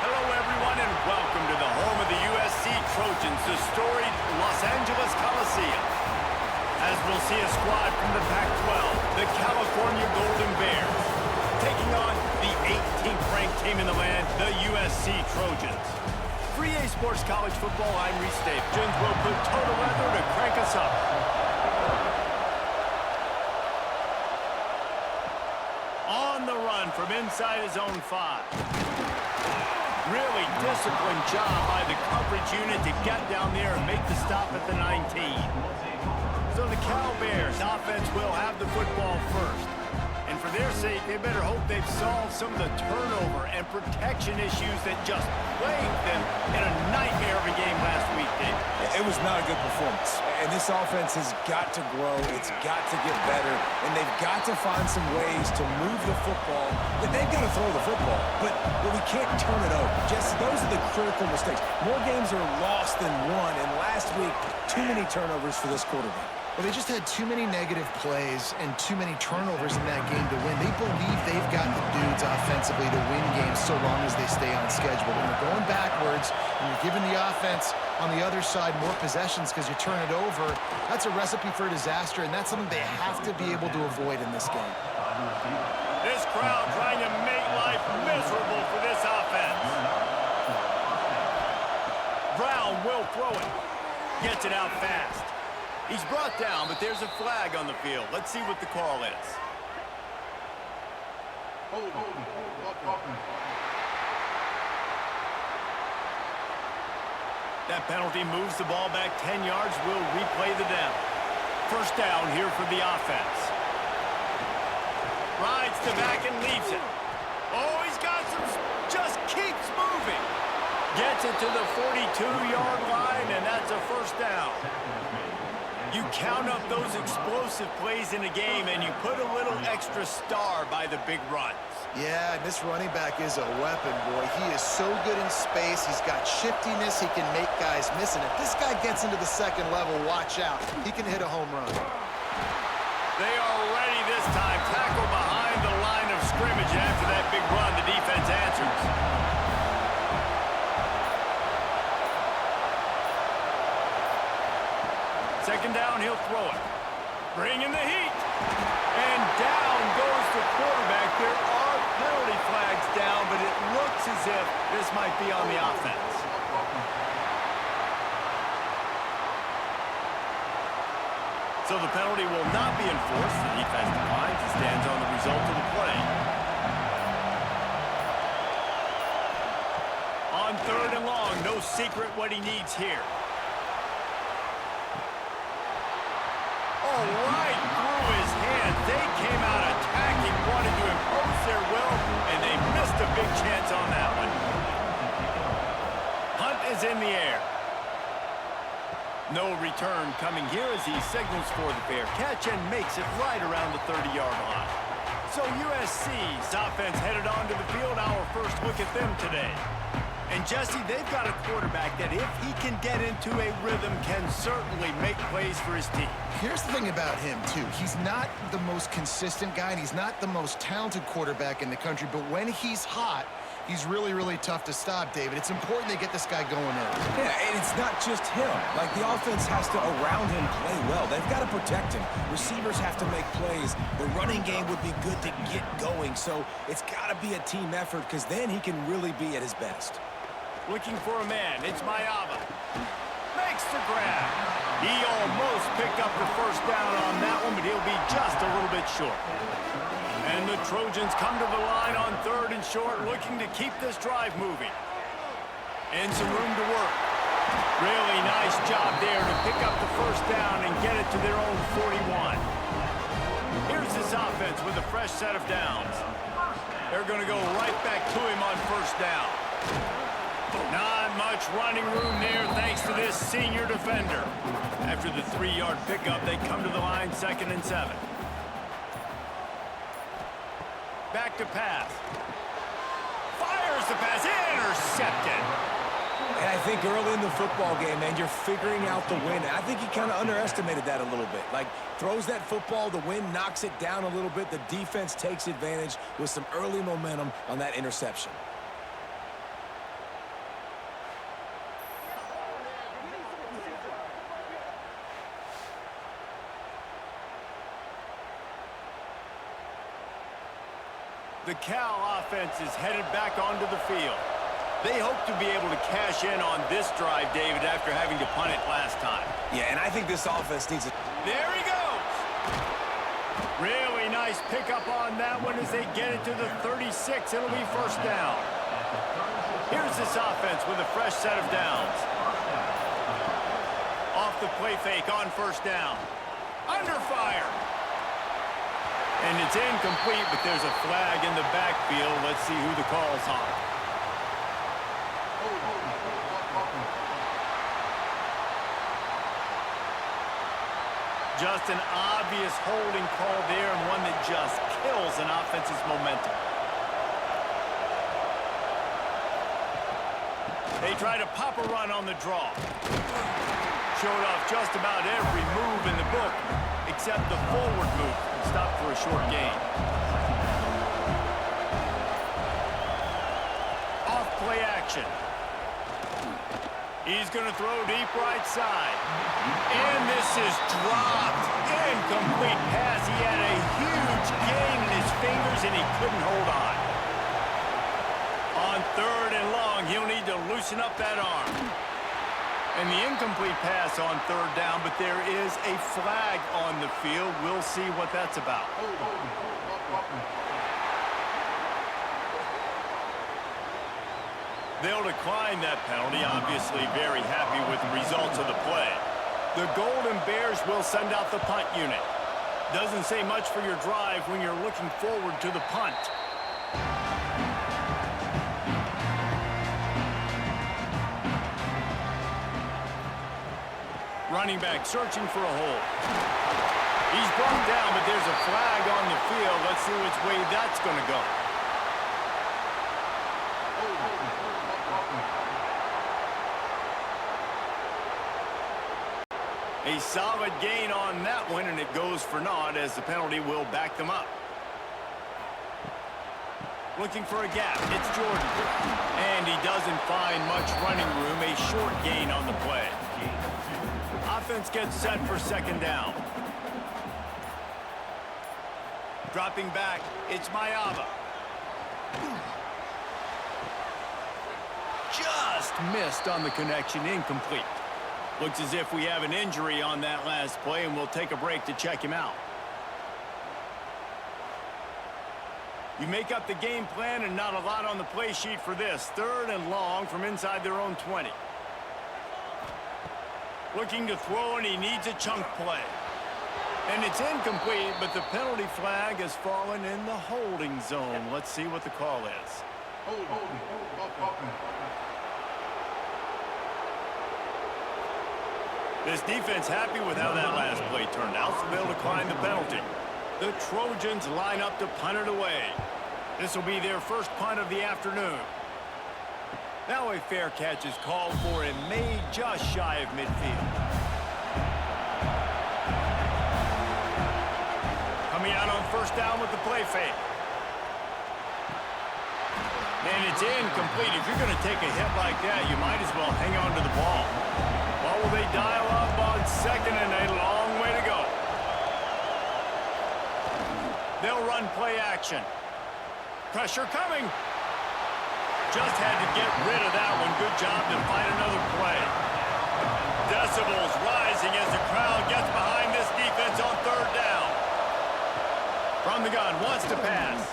Hello, everyone, and welcome to the home of the USC Trojans, the storied Los Angeles Coliseum. As we'll see a squad from the Pac-12, the California Golden Bears, taking on the 18th-ranked team in the land, the USC Trojans. For EA Sports College Football, I'm Reese Davis. Trojans will put total weather to crank us up. On the run from inside his own 5. Really disciplined job by the coverage unit to get down there and make the stop at the 19. So the Cal Bears offense will have the football first. And for their sake, they better hope they've solved some of the turnover and protection issues that just plagued them in a nightmare of a game last week, Dave. It was not a good performance. And this offense has got to grow. It's got to get better. And they've got to find some ways to move the football. But they've got to throw the football. But we can't turn it over. Jesse, those are the critical mistakes. More games are lost than won. And last week, too many turnovers for this quarterback. Well, they just had too many negative plays and too many turnovers in that game to win. They believe they've got the dudes offensively to win games so long as they stay on schedule. When you're going backwards and you're giving the offense on the other side more possessions because you turn it over, that's a recipe for disaster, and that's something they have to be able to avoid in this game. This crowd trying to make life miserable for this offense. Brown will throw it. Gets it out fast. He's brought down, but there's a flag on the field. Let's see what the call is. That penalty moves the ball back 10 yards. We'll replay the down. First down here for the offense. Rides to back and leaves it. Oh, he's got some, just keeps moving. Gets it to the 42-yard line, and that's a first down. You count up those explosive plays in a game, and you put a little extra star by the big runs. Yeah, this running back is a weapon, boy. He is so good in space. He's got shiftiness. He can make guys miss. And if this guy gets into the second level, watch out. He can hit a home run. They are ready this time. Tackle behind the line of scrimmage. And after that big run, the defense answers. Second down, he'll throw it. Bringing the heat. And down goes the quarterback. There are penalty flags down, but it looks as if this might be on the offense. So the penalty will not be enforced. The defense declines and stands on the result of the play. On third and long, no secret what he needs here. Right through his hand. They came out attacking, wanted to impose their will, and they missed a big chance on that one. Hunt is in the air. No return coming here as he signals for the fair catch and makes it right around the 30-yard line. So USC's offense headed onto the field. Our first look at them today. And, Jesse, they've got a quarterback that if he can get into a rhythm can certainly make plays for his team. Here's the thing about him, too. He's not the most consistent guy, and he's not the most talented quarterback in the country, but when he's hot, he's really, really tough to stop, David. It's important they get this guy going early. Yeah, and it's not just him. Like, the offense has to, around him, play well. They've got to protect him. Receivers have to make plays. The running game would be good to get going, so it's got to be a team effort because then he can really be at his best. Looking for a man. It's Mayava. Makes the grab. He almost picked up the first down on that one, but he'll be just a little bit short. And the Trojans come to the line on third and short, looking to keep this drive moving. And some room to work. Really nice job there to pick up the first down and get it to their own 41. Here's this offense with a fresh set of downs. They're going to go right back to him on first down. Not much running room there thanks to this senior defender. After the 3-yard pickup, they come to the line 2nd and 7. Back to pass. Fires the pass. Intercepted. And I think early in the football game, man, you're figuring out the wind. I think he kind of underestimated that a little bit. Like, throws that football, the wind knocks it down a little bit. The defense takes advantage with some early momentum on that interception. The Cal offense is headed back onto the field. They hope to be able to cash in on this drive, David, after having to punt it last time. Yeah, and I think this offense needs a... There he goes! Really nice pickup on that one as they get it to the 36. It'll be first down. Here's this offense with a fresh set of downs. Off the play fake on first down. Under fire. And it's incomplete, but there's a flag in the backfield. Let's see who the call's on. Just an obvious holding call there, and one that just kills an offense's momentum. They try to pop a run on the draw. Showed off just about every move in the book, except the forward move. Stopped for a short gain. Off play action. He's going to throw deep right side. And this is dropped. Incomplete pass. He had a huge gain in his fingers, and he couldn't hold on. On third and long, he'll need to loosen up that arm. And the incomplete pass on third down, but there is a flag on the field. We'll see what that's about. They'll decline that penalty, obviously very happy with the results of the play. The Golden Bears will send out the punt unit. Doesn't say much for your drive when you're looking forward to the punt. Running back searching for a hole. He's brought down, but there's a flag on the field. Let's see which way that's going to go. A solid gain on that one, and it goes for naught as the penalty will back them up. Looking for a gap. It's Jordan. And he doesn't find much running room. A short gain on the play. Offense gets set for second down. Dropping back, it's Mayava. Just missed on the connection, incomplete. Looks as if we have an injury on that last play, and we'll take a break to check him out. You make up the game plan, and not a lot on the play sheet for this. Third and long from inside their own 20. Looking to throw, and he needs a chunk play. And it's incomplete, but the penalty flag has fallen in the holding zone. Let's see what the call is. This defense happy with how that last play turned out, so they'll decline the penalty. The Trojans line up to punt it away. This will be their first punt of the afternoon. Now a fair catch is called for and made just shy of midfield. Coming out on first down with the play fake. And it's incomplete. If you're going to take a hit like that, you might as well hang on to the ball. What will they dial up on second, and a long way to go. They'll run play action. Pressure coming. Just had to get rid of that one. Good job to find another play. Decibels rising as the crowd gets behind this defense on third down. From the gun, wants to pass.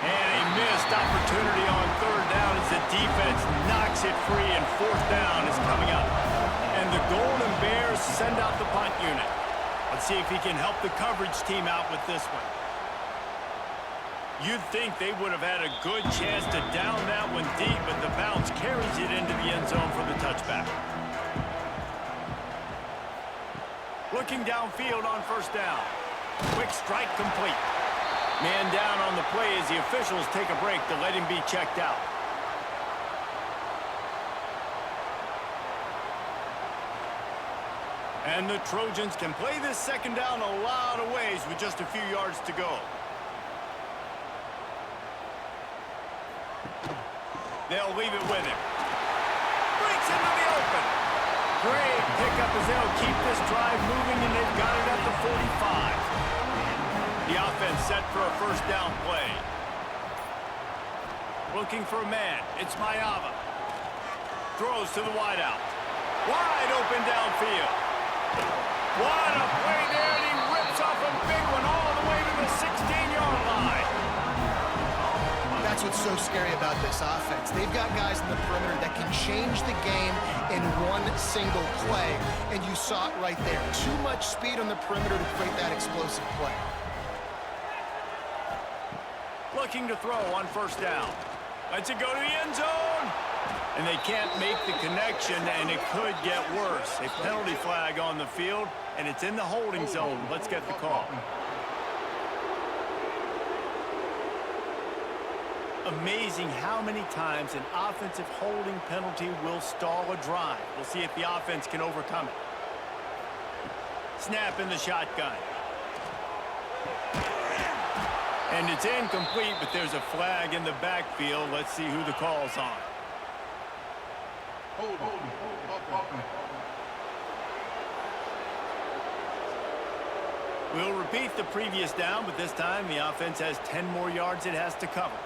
And a missed opportunity on third down as the defense knocks it free, and fourth down is coming up. And the Golden Bears send out the punt unit. Let's see if he can help the coverage team out with this one. You'd think they would have had a good chance to down that one deep, but the bounce carries it into the end zone for the touchback. Looking downfield on first down. Quick strike complete. Man down on the play as the officials take a break to let him be checked out. And the Trojans can play this second down a lot of ways with just a few yards to go. They'll leave it with him. Breaks into the open. Great pickup as they'll keep this drive moving, and they've got it at the 45. The offense set for a first down play. Looking for a man. It's Mayava. Throws to the wideout. Wide open downfield. What a play there, and he rips off a big one all the way to the 16-yard line. That's what's so scary about this offense. They've got guys in the perimeter that can change the game in one single play, and you saw it right there. Too much speed on the perimeter to create that explosive play. Looking to throw on first down. Lets it go to the end zone. And they can't make the connection, and it could get worse. A penalty flag on the field, and it's in the holding zone. Let's get the call. Amazing how many times an offensive holding penalty will stall a drive. We'll see if the offense can overcome it. Snap in the shotgun. And it's incomplete, but there's a flag in the backfield. Let's see who the call's on. We'll repeat the previous down, but this time the offense has 10 more yards it has to cover.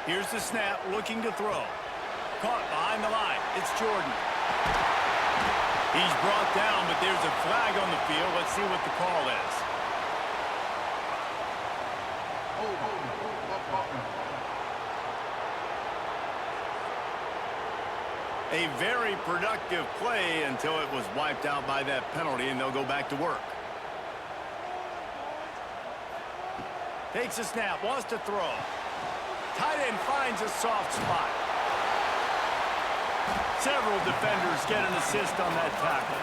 Here's the snap, looking to throw. Caught behind the line. It's Jordan. He's brought down, but there's a flag on the field. Let's see what the call is. A very productive play until it was wiped out by that penalty, and they'll go back to work. Takes a snap, wants to throw. Tight end finds a soft spot. Several defenders get an assist on that tackle.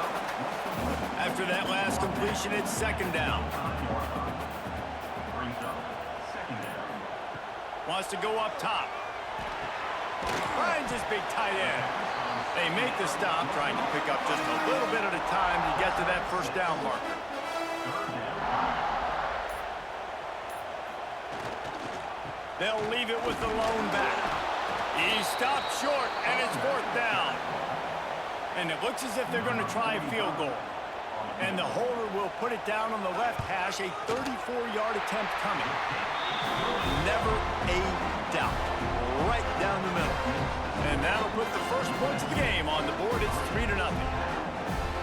After that last completion, it's second down. Wants to go up top. Finds his big tight end. They make the stop, trying to pick up just a little bit at a time to get to that first down marker. They'll leave it with the lone back. He stopped short, and it's fourth down. And it looks as if they're going to try a field goal. And the holder will put it down on the left hash, a 34-yard attempt coming. Never a doubt. Right down the middle. And that'll put the first points of the game on the board. It's 3-0.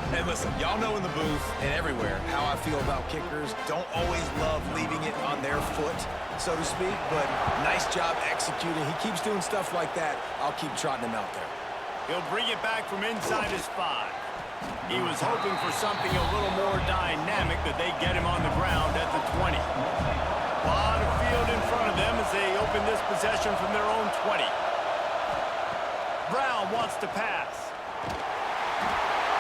Hey, listen, y'all know in the booth and everywhere how I feel about kickers. Don't always love leaving it on their foot, so to speak, but nice job executing. He keeps doing stuff like that. I'll keep trotting him out there. He'll bring it back from inside his 5. He was hoping for something a little more dynamic, but they get him on the ground at the 20. A lot of field in front of them as they open this possession from their own 20. Brown wants to pass.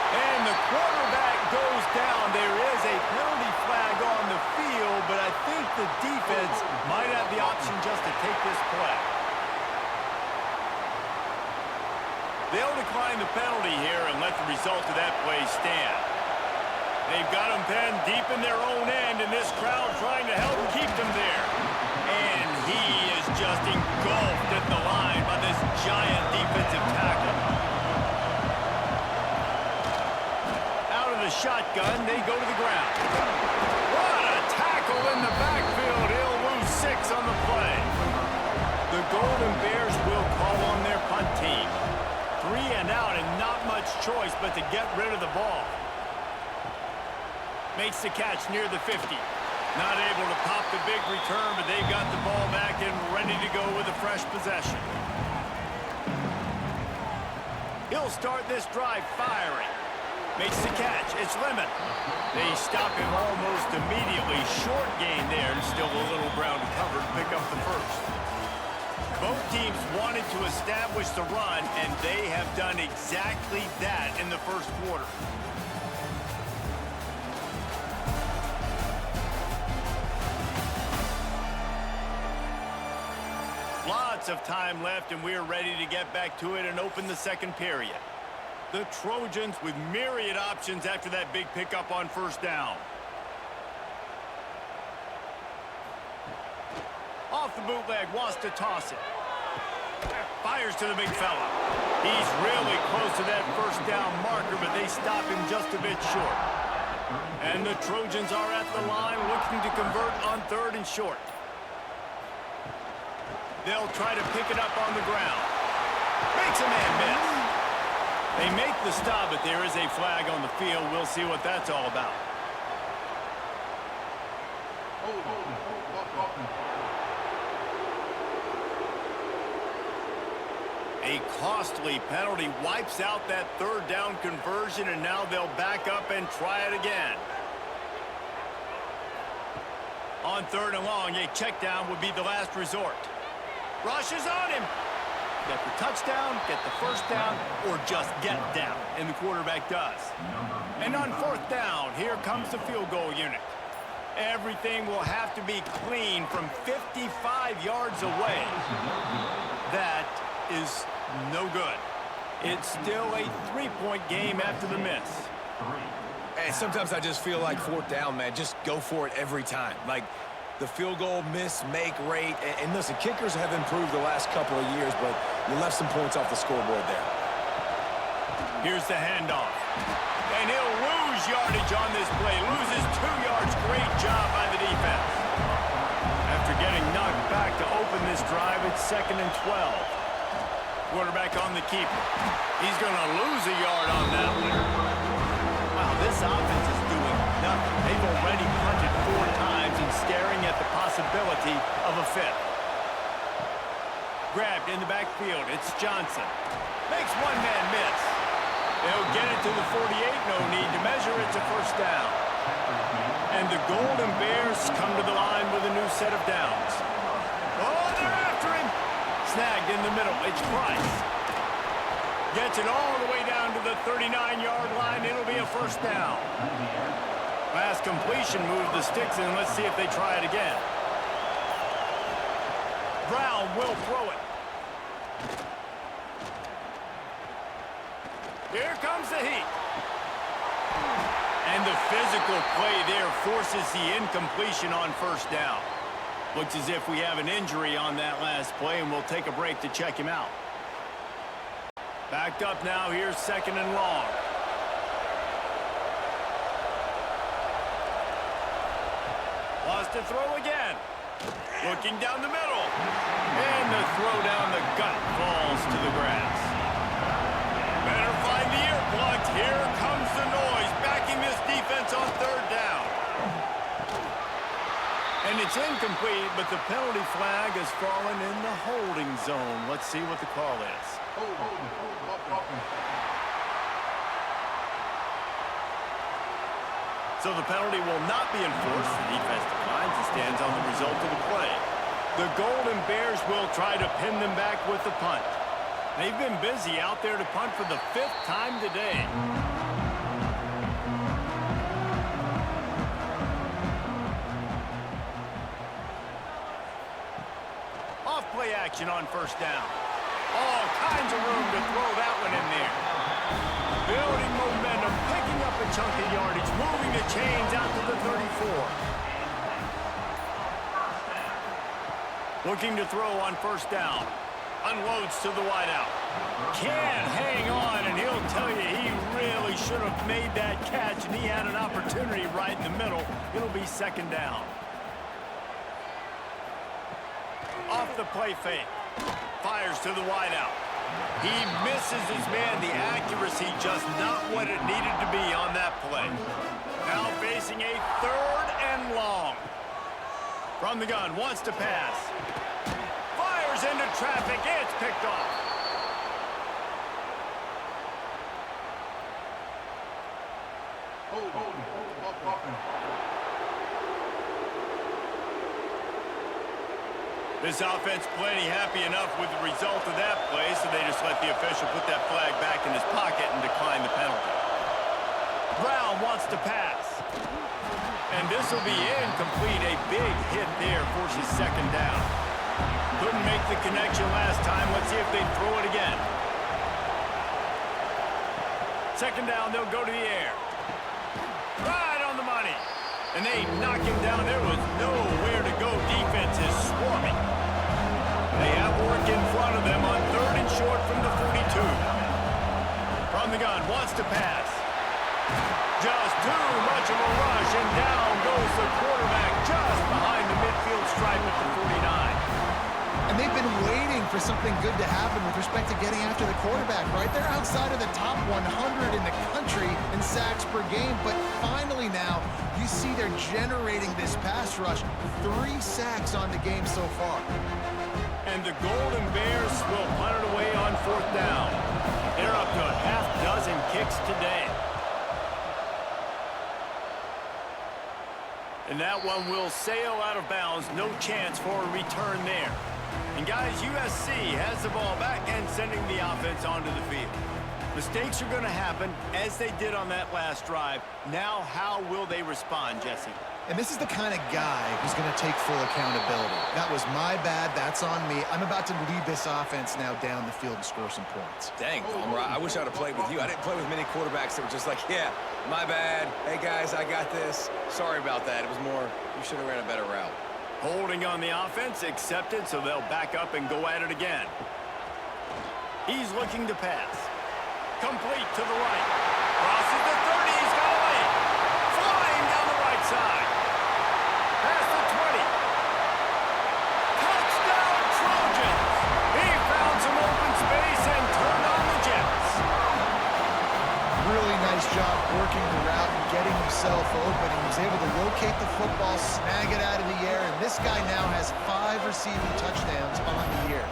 And the quarterback goes down. There is a penalty flag on the field, but I think the defense might have the option just to take this play. They'll decline the penalty here and let the result of that play stand. They've got him penned deep in their own end, and this crowd trying to help keep them there. And he is just engulfed at the line by this giant defensive tackle. Out of the shotgun, they go to the ground. What a tackle in the backfield. He'll lose 6 on the play. The Golden Bears will call on their punt team. 3 and out, and not much choice but to get rid of the ball. Makes the catch near the 50. Not able to pop the big return, but they've got the ball back and ready to go with a fresh possession. He'll start this drive firing. Makes the catch. It's Lemon. They stop him almost immediately. Short gain there, and still a little ground to cover to pick up the first. Both teams wanted to establish the run, and they have done exactly that in the first quarter. Lots of time left, and we're ready to get back to it and open the second period. The Trojans with myriad options after that big pickup on first down. Off the bootleg, wants to toss it. Fires to the big fella. He's really close to that first down marker, but they stop him just a bit short. And the Trojans are at the line looking to convert on 3rd and short. They'll try to pick it up on the ground. Makes a man miss. They make the stop, but there is a flag on the field. We'll see what that's all about. A costly penalty wipes out that 3rd down conversion, and now they'll back up and try it again. On 3rd and long, a check down would be the last resort. Rushes on him. Get the touchdown, get the 1st down, or just get down, and the quarterback does. And on 4th down, here comes the field goal unit. Everything will have to be clean from 55 yards away. That is no good. It's still a 3-point game after the miss. And sometimes I just feel like 4th down, man, just go for it every time. Like the field goal miss, make rate. And listen, kickers have improved the last couple of years, but you left some points off the scoreboard there. Here's the handoff. And he'll lose yardage on this play. Loses 2 yards. Great job by the defense. After getting knocked back to open this drive, it's 2nd and 12. Quarterback on the keeper. He's going to lose a yard on that one. Wow, this offense is doing nothing. They've already punted 4 times and staring at the possibility of a 5th. Grabbed in the backfield. It's Johnson. Makes one man miss. They'll get it to the 48. No need to measure. It's a 1st down. And the Golden Bears come to the line with a new set of downs. Oh, they're after him. Snagged in the middle. It's Price. Gets it all the way down to the 39-yard line. It'll be a 1st down. Last completion moved the sticks in. Let's see if they try it again. Brown will throw it. Here comes the heat. And the physical play there forces the incompletion on 1st down. Looks as if we have an injury on that last play, and we'll take a break to check him out. Backed up now. Here's 2nd and long. Lost to throw again. Looking down the middle. And the throw down the gut falls to the grass. Better find the earplugs. Here comes the noise, backing this defense on 3rd down. And it's incomplete, but the penalty flag has fallen in the holding zone. Let's see what the call is. So the penalty will not be enforced. The defense declines and stands on the result of the play. The Golden Bears will try to pin them back with the punt. They've been busy out there to punt for the 5th time today. Off-play action on 1st down. All kinds of room to throw that one in there. Building momentum, picking up a chunk of yardage, moving the chains out to the 34. Looking to throw on 1st down. Unloads to the wideout. Can't hang on, and he'll tell you he really should have made that catch, and he had an opportunity right in the middle. It'll be 2nd down. Off the play fake. Fires to the wideout. He misses his man. The accuracy just not what it needed to be on that play. Now facing a 3rd and long. From the gun, wants to pass. Fires into traffic. It's picked off. This offense plenty happy enough with the result of that play, so they just let the official put that flag back in his pocket and decline the penalty. Brown wants to pass. And this will be incomplete. A big hit there forces 2nd down. Couldn't make the connection last time. Let's see if they throw it again. 2nd down, they'll go to the air. Right on the money. And they knock him down. There was nowhere to go. Defense is swarming. They have work in front of them on 3rd and short from the 42. From the gun, wants to pass. Just too much of a rush, and down goes the quarterback just behind the midfield stripe at the 49. And they've been waiting for something good to happen with respect to getting after the quarterback, right? They're outside of the top 100 in the country in sacks per game, but finally now you see they're generating this pass rush. 3 sacks on the game so far. And the Golden Bears will punt it away on 4th down. They're up to a half dozen kicks today. And that one will sail out of bounds. No chance for a return there. And guys, USC has the ball back and sending the offense onto the field. Mistakes are going to happen, as they did on that last drive. Now, how will they respond, Jesse? And this is the kind of guy who's going to take full accountability. That was my bad. That's on me. I'm about to lead this offense now down the field and score some points. Dang, Palmer, I wish I would have played with you. I didn't play with many quarterbacks that were just like, yeah, my bad. Hey, guys, I got this. Sorry about that. It was more, you should have ran a better route. Holding on the offense, accepted, so they'll back up and go at it again. He's looking to pass. Complete to the right. Crosses the 30. He's got a lane. Flying down the right side. Past the 20. Touchdown, Trojans. He found some open space and turned on the Jets. Really nice job working the route and getting himself open. He was able to locate the football, snag it out of the air, and this guy now has 5 receiving touchdowns on the year.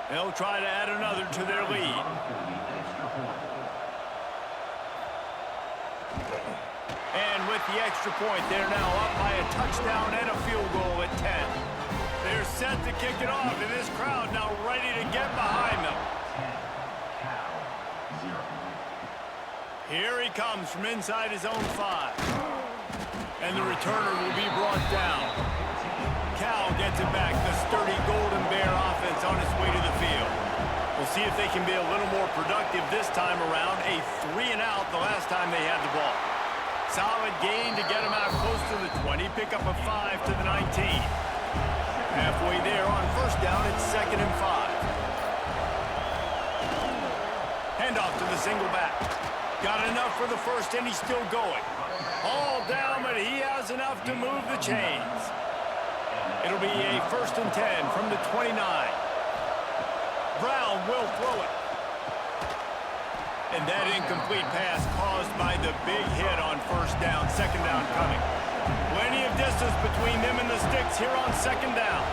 They'll try to add another to their lead. And with the extra point, they're now up by a touchdown and a field goal at 10. They're set to kick it off, and this crowd now ready to get behind them. Here he comes from inside his own 5. And the returner will be brought down. Cal gets it back. The sturdy Golden Bear offense on its way to the field. We'll see if they can be a little more productive this time around. A 3-and-out the last time they had the ball. Solid gain to get them out close to the 20. Pick up a 5 to the 19. Halfway there on 1st down, it's 2nd and 5. Handoff to the single back. Got enough for the first, and he's still going. All down, but he has enough to move the chains. It'll be a 1st and 10 from the 29. Brown will throw it. And that incomplete pass caused by the big hit on 1st down. 2nd down coming. Plenty of distance between them and the sticks here on 2nd down.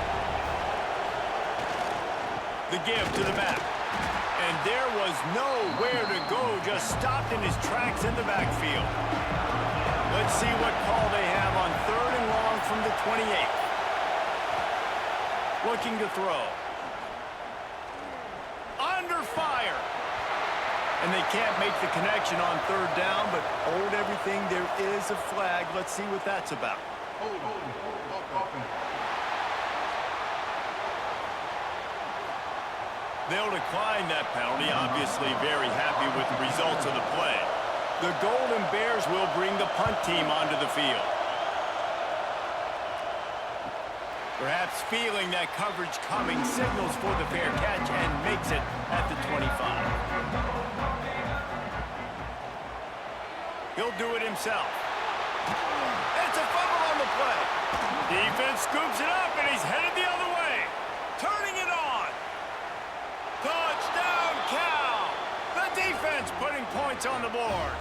The give to the back. And there was nowhere to go. Just stopped in his tracks in the backfield. Let's see what call they have on 3rd and long from the 28. Looking to throw. Under fire. And they can't make the connection on 3rd down, but hold everything. There is a flag. Let's see what that's about. They'll decline that penalty. Obviously very happy with the results of the play. The Golden Bears will bring the punt team onto the field. Perhaps feeling that coverage coming, signals for the fair catch and makes it at the 25. He'll do it himself. It's a fumble on the play. Defense scoops it up, and he's headed the other way. Turning it on. Touchdown, Cal. The defense putting points on the board.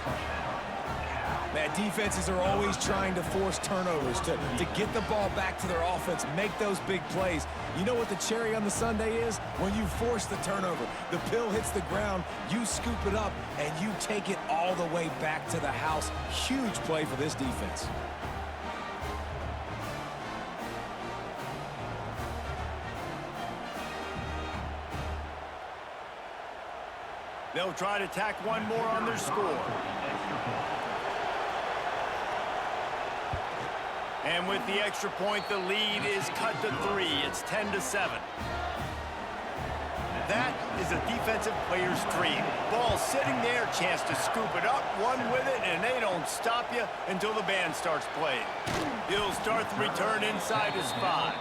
Man, defenses are always trying to force turnovers to get the ball back to their offense, make those big plays. You know what the cherry on the sundae is? When you force the turnover, the pill hits the ground, you scoop it up, and you take it all the way back to the house. Huge play for this defense. They'll try to tack one more on their score. And with the extra point, the lead is cut to 3. It's 10-7. That is a defensive player's dream. Ball sitting there, chance to scoop it up, run with it, and they don't stop you until the band starts playing. He'll start the return inside his 5.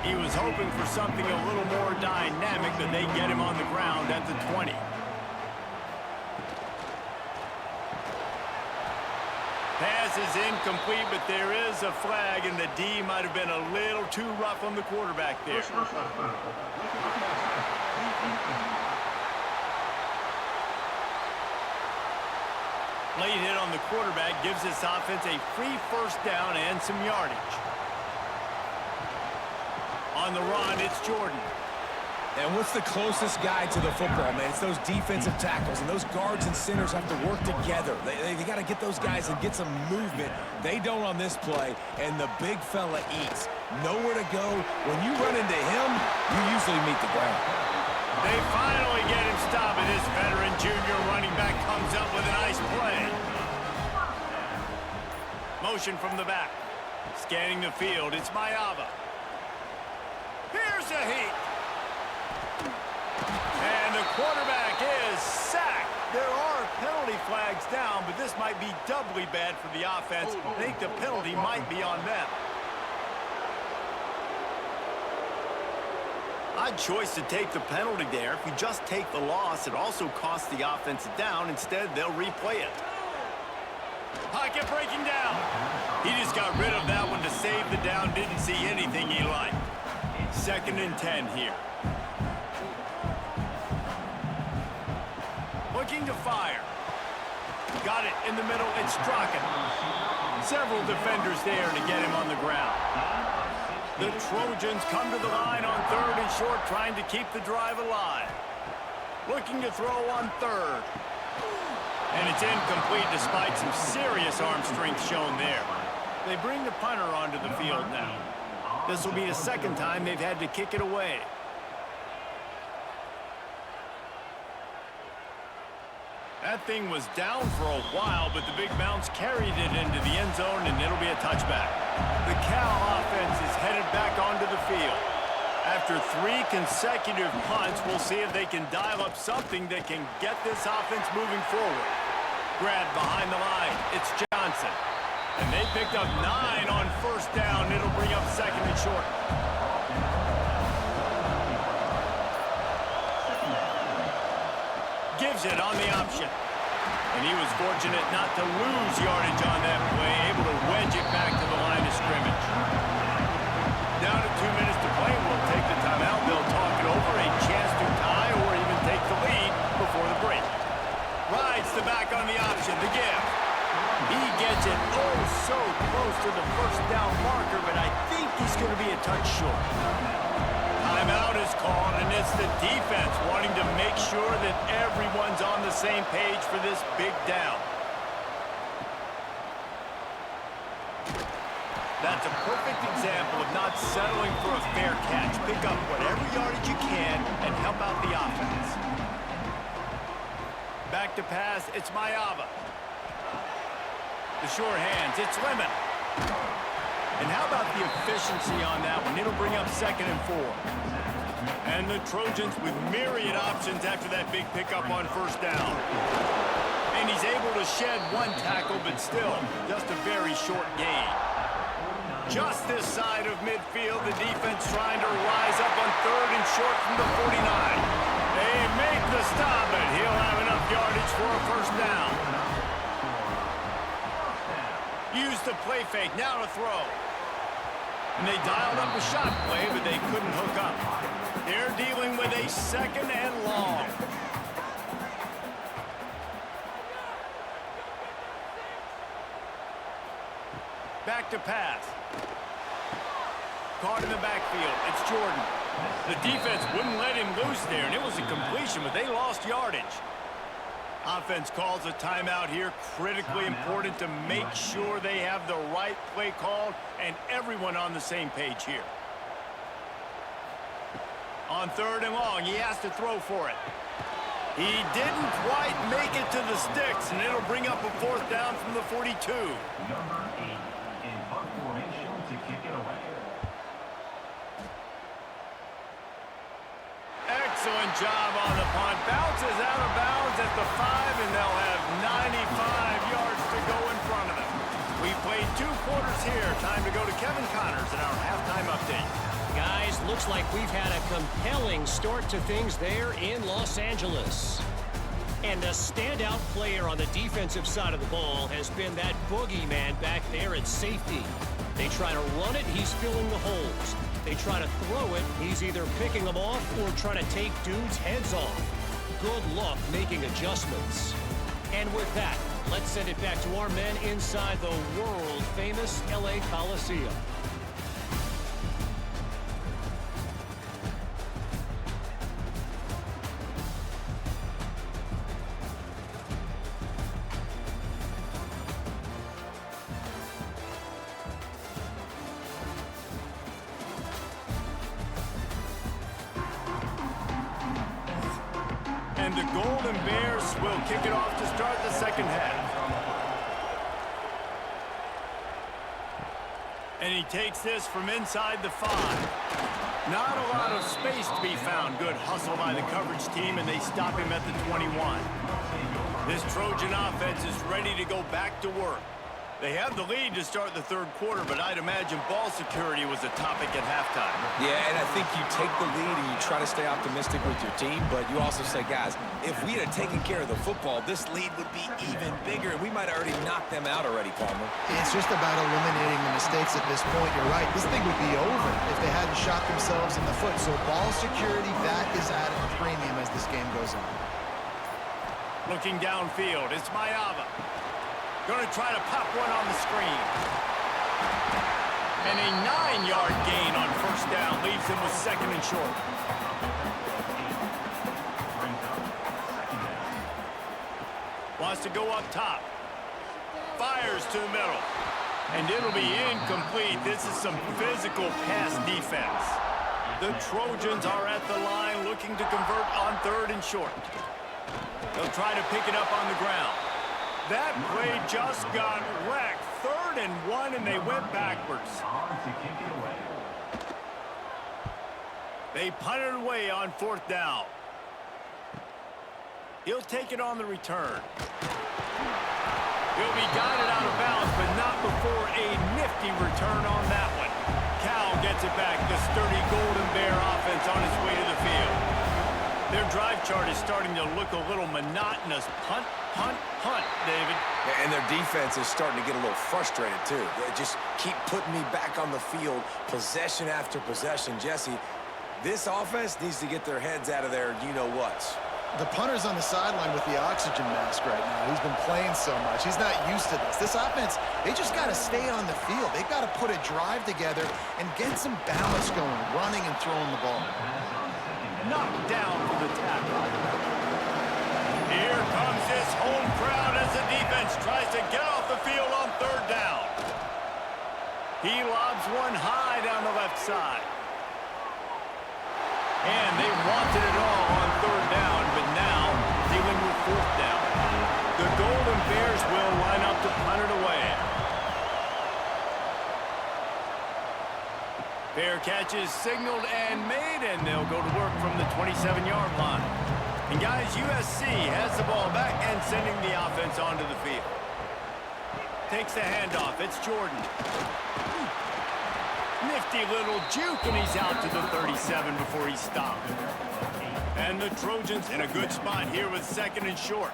He was hoping for something a little more dynamic, but they get him on the ground at the 20. Pass is incomplete, but there is a flag, and the D might have been a little too rough on the quarterback there. Late hit on the quarterback gives this offense a free first down and some yardage. On the run, it's Jordan. And what's the closest guy to the football, man? It's those defensive tackles, and those guards and centers have to work together. They got to get those guys and get some movement. They don't on this play, and the big fella eats. Nowhere to go. When you run into him, you usually meet the ground. They finally get him stopped, and this veteran junior running back comes up with a nice play. Motion from the back. Scanning the field, it's Mayava. Here's a heat. And the quarterback is sacked. There are penalty flags down, but this might be doubly bad for the offense. I think the penalty might be on them. Odd choice to take the penalty there. If you just take the loss, it also costs the offense a down. Instead, they'll replay it. Pocket breaking down. He just got rid of that one to save the down. Didn't see anything he liked. 2nd and 10 here. Looking to fire. Got it in the middle. It's Strachan. Several defenders there to get him on the ground. The Trojans come to the line on 3rd and short, trying to keep the drive alive. Looking to throw on 3rd. And it's incomplete despite some serious arm strength shown there. They bring the punter onto the field now. This will be the 2nd time they've had to kick it away. That thing was down for a while, but the big bounce carried it into the end zone, and it'll be a touchback. The Cal offense is headed back onto the field. After 3 consecutive punts, we'll see if they can dial up something that can get this offense moving forward. Grab behind the line. It's Johnson. And they picked up 9 on 1st down. It'll bring up 2nd and short. Gives it on the option. And he was fortunate not to lose yardage on that play, able to wedge it back to the line of scrimmage. Down to 2 minutes to play. We'll take the timeout. They'll talk it over. A chance to tie or even take the lead before the break. Rides the back on the option. The give. He gets it oh so close to the 1st down marker, but I think he's going to be a touch short. Timeout is called, and it's the defense wanting to make sure that everyone's on the same page for this big down. That's a perfect example of not settling for a fair catch. Pick up whatever yardage you can and help out the offense. Back to pass, it's Mayava. The short hands, it's Lemon. And how about the efficiency on that one? It'll bring up 2nd and 4. And the Trojans with myriad options after that big pickup on 1st down. And he's able to shed 1 tackle, but still, just a very short gain. Just this side of midfield, the defense trying to rise up on 3rd and short from the 49. They make the stop, but he'll have enough yardage for a 1st down. Use the play fake, now to throw. And they dialed up a shot play, but they couldn't hook up. They're dealing with a 2nd and long. Back to pass. Caught in the backfield, it's Jordan. The defense wouldn't let him loose there, and it was a completion, but they lost yardage. Offense calls a timeout here. Critically important to make sure they have the right play called and everyone on the same page here. On 3rd and long, he has to throw for it. He didn't quite make it to the sticks, and it'll bring up a 4th down from the 42. Excellent job on the punt. Bounces out of bounds at the 5, and they'll have 95 yards to go in front of them. We played 2 quarters here. Time to go to Kevin Connors in our halftime update. Guys, looks like we've had a compelling start to things there in Los Angeles. And the standout player on the defensive side of the ball has been that boogeyman back there at safety. They try to run it, he's filling the holes. They try to throw it, he's either picking them off or trying to take dudes' heads off. Good luck making adjustments. And with that, let's send it back to our men inside the world-famous LA Coliseum. And the Golden Bears will kick it off to start the second half. And he takes this from inside the 5. Not a lot of space to be found. Good hustle by the coverage team, and they stop him at the 21. This Trojan offense is ready to go back to work. They have the lead to start the third quarter, but I'd imagine ball security was a topic at halftime. Yeah, and I think you take the lead and you try to stay optimistic with your team, but you also say, guys, if we had taken care of the football, this lead would be even bigger, and we might have already knocked them out already, Palmer. It's just about eliminating the mistakes at this point. You're right. This thing would be over if they hadn't shot themselves in the foot. So ball security, that is at a premium as this game goes on. Looking downfield, it's Mayava. Going to try to pop one on the screen. And a 9-yard gain on first down leaves him with second and short. Wants to go up top. Fires to the middle. And it'll be incomplete. This is some physical pass defense. The Trojans are at the line looking to convert on third and short. They'll try to pick it up on the ground. That play just got wrecked. 3rd and 1, and they went backwards. They punted away on 4th down. He'll take it on the return. He'll be guided out of bounds, but not before a nifty return on that one. Cal gets it back. The sturdy Golden Bear offense on its way to the field. Their drive chart is starting to look a little monotonous. Punt, punt, punt, David. And their defense is starting to get a little frustrated, too. They just keep putting me back on the field, possession after possession. Jesse, this offense needs to get their heads out of their you-know-whats. The punter's on the sideline with the oxygen mask right now. He's been playing so much. He's not used to this. This offense, they just got to stay on the field. They've got to put a drive together and get some balance going, running and throwing the ball. Knocked down for the tackle. Here comes this home crowd as the defense tries to get off the field on 3rd down. He lobs one high down the left side. And they wanted it all on 3rd down, but now dealing with 4th down. The Golden Bears will line up to punt it away. Fair catch is signaled and made, and they'll go to work from the 27-yard line. And guys, USC has the ball back and sending the offense onto the field. Takes the handoff. It's Jordan. Nifty little juke, and he's out to the 37 before he's stopped. And the Trojans in a good spot here with 2nd and short.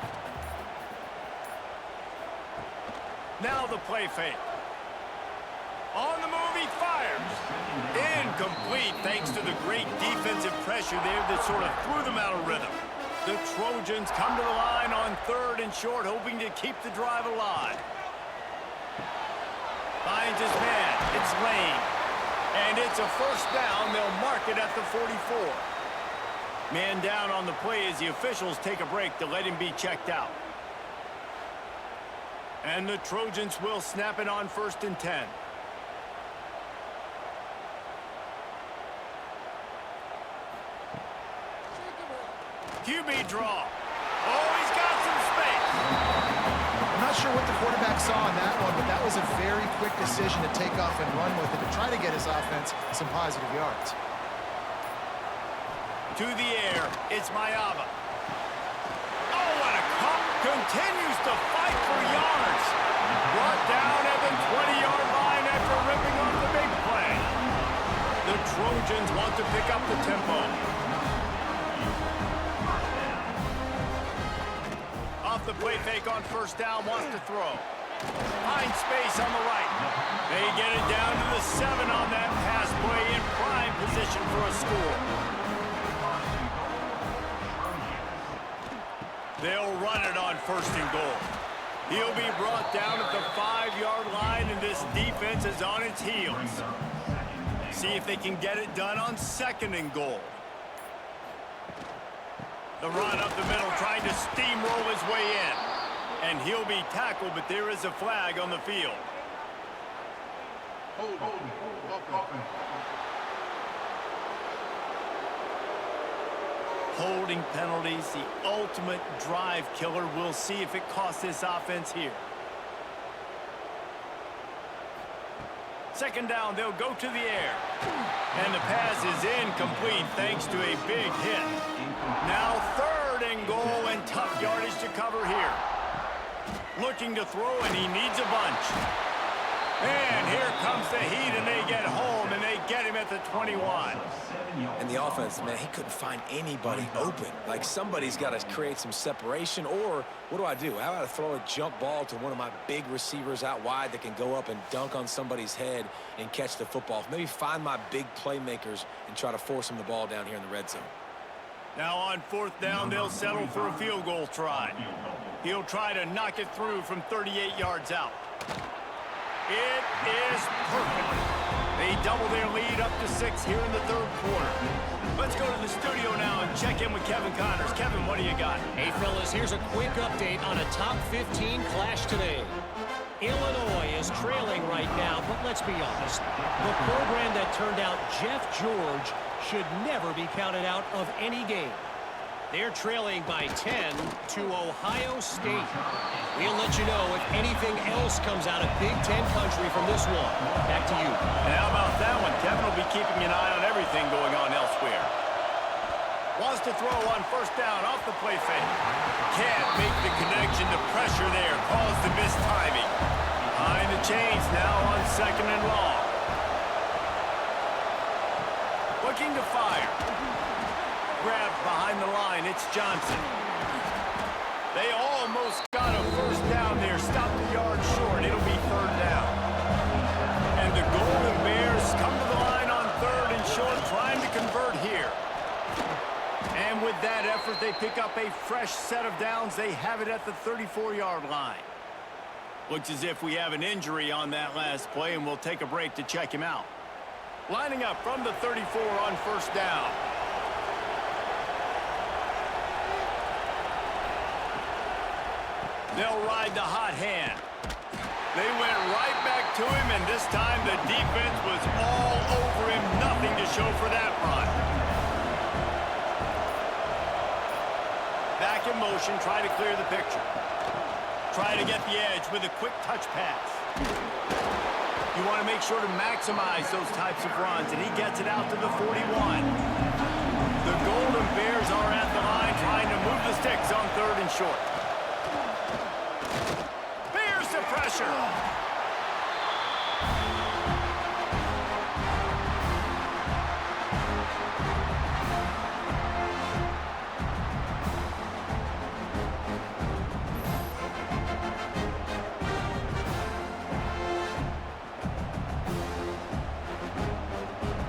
Now the play fake. On the move, he fires. Incomplete, thanks to the great defensive pressure there that sort of threw them out of rhythm. The Trojans come to the line on 3rd and short, hoping to keep the drive alive. Finds his man. It's Lane. And it's a first down. They'll mark it at the 44. Man down on the play as the officials take a break to let him be checked out. And the Trojans will snap it on 1st and 10. QB draw. Oh, he's got some space. I'm not sure what the quarterback saw on that one, but that was was a very quick decision to take off and run with it to try to get his offense some positive yards. To the air, it's Mayava. Oh, what a cup! Continues to fight for yards. Brought down at the 20-yard line after ripping off the big play. The Trojans want to pick up the tempo. Off the play fake on first down, wants to throw. Finds space on the right. They get it down to the 7 on that pass play in prime position for a score. They'll run it on first and goal. He'll be brought down at the 5-yard line, and this defense is on its heels. See if they can get it done on second and goal. The run up the middle, trying to steamroll his way in. And he'll be tackled, but there is a flag on the field. Holding penalties, the ultimate drive killer. We'll see if it costs this offense here. Second down, they'll go to the air. And the pass is incomplete thanks to a big hit. Now third and goal, and tough yardage to cover here. Looking to throw, and he needs a bunch. And here comes the heat, and they get home, and they get him at the 21. And the offense, man, he couldn't find anybody open. Like, somebody's got to create some separation, or what do? How about I throw a jump ball to one of my big receivers out wide that can go up and dunk on somebody's head and catch the football? Maybe find my big playmakers and try to force them the ball down here in the red zone. Now on fourth down, they'll settle for a field goal try. He'll try to knock it through from 38 yards out. It is perfect. They double their lead up to 6 here in the third quarter. Let's go to the studio now and check in with Kevin Connors. Kevin, what do you got? Hey, fellas, here's a quick update on a top 15 clash today. Illinois is trailing right now, but let's be honest. The program that turned out Jeff George should never be counted out of any game. They're trailing by 10 to Ohio State. We'll let you know if anything else comes out of Big Ten country from this one. Back to you. And how about that one? Kevin will be keeping an eye on everything going on elsewhere. Wants to throw on first down off the play fake. Can't make the connection. The pressure there caused the missed timing. Behind the chains now on second and long. Looking to fire. Grabbed behind the line, it's Johnson. They almost got a first down there, stopped a yard short. It'll be third down. And the Golden Bears come to the line on third and short, trying to convert here. And with that effort, they pick up a fresh set of downs. They have it at the 34-yard line. Looks as if we have an injury on that last play, and we'll take a break to check him out. Lining up from the 34 on first down. They'll ride the hot hand. They went right back to him, and this time the defense was all over him. Nothing to show for that run. Back in motion, try to clear the picture. Try to get the edge with a quick touch pass. You want to make sure to maximize those types of runs, and he gets it out to the 41. The Golden Bears are at the line trying to move the sticks on third and short. The pressure.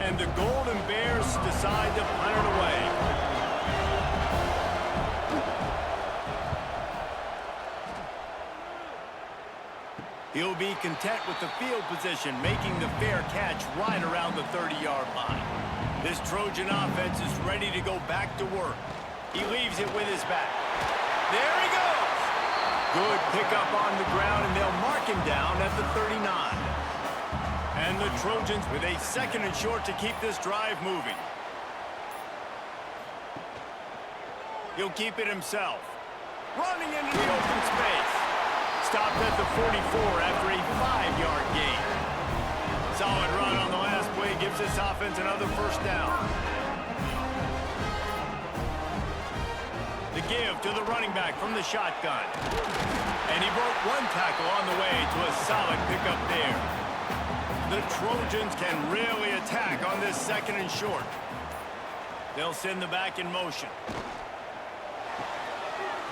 And the Golden Bears decide to punt it away. He'll be content with the field position, making the fair catch right around the 30-yard line. This Trojan offense is ready to go back to work. He leaves it with his back. There he goes! Good pickup on the ground, and they'll mark him down at the 39. And the Trojans with a second and short to keep this drive moving. He'll keep it himself. Running into the open space. Stopped at the 44 after a 5-yard gives this offense another first down. The give to the running back from the shotgun. And he broke one tackle on the way to a solid pickup there. The Trojans can really attack on this 2nd and short. They'll send the back in motion.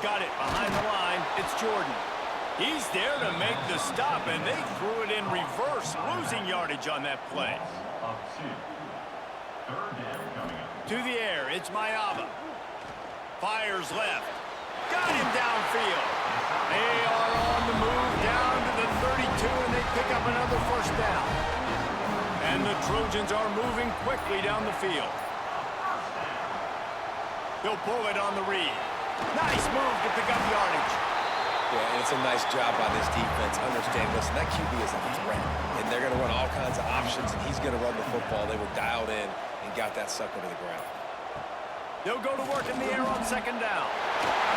Got it behind the line. It's Jordan. He's there to make the stop, and they threw it in reverse, losing yardage on that play. To the air, it's Mayava. Fires left. Got him downfield. They are on the move down to the 32, and they pick up another first down. And the Trojans are moving quickly down the field. They'll pull it on the read. Nice move to pick up yardage. Yeah, and it's a nice job by this defense. Understand, listen, that QB is a threat, and they're going to run all kinds of options, and he's going to run the football. They were dialed in and got that sucker to the ground. They'll go to work in the air on 2nd down.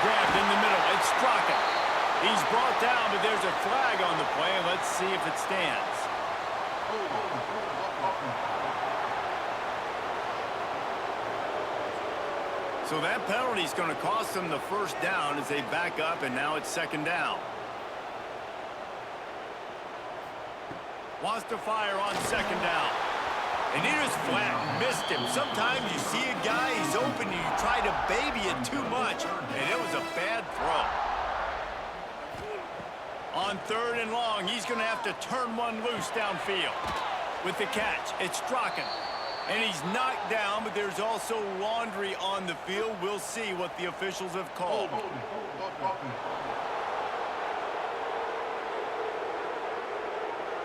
Grabbed in the middle. It's Straka. He's brought down, but there's a flag on the play. Let's see if it stands. So that penalty is going to cost them the first down as they back up, and now it's 2nd down. Wants to fire on 2nd down. And he just flat missed him. Sometimes you see a guy, he's open, and you try to baby it too much, and it was a bad throw. On 3rd and long, he's going to have to turn one loose downfield. With the catch, it's Straka. And he's knocked down, but there's also laundry on the field. We'll see what the officials have called.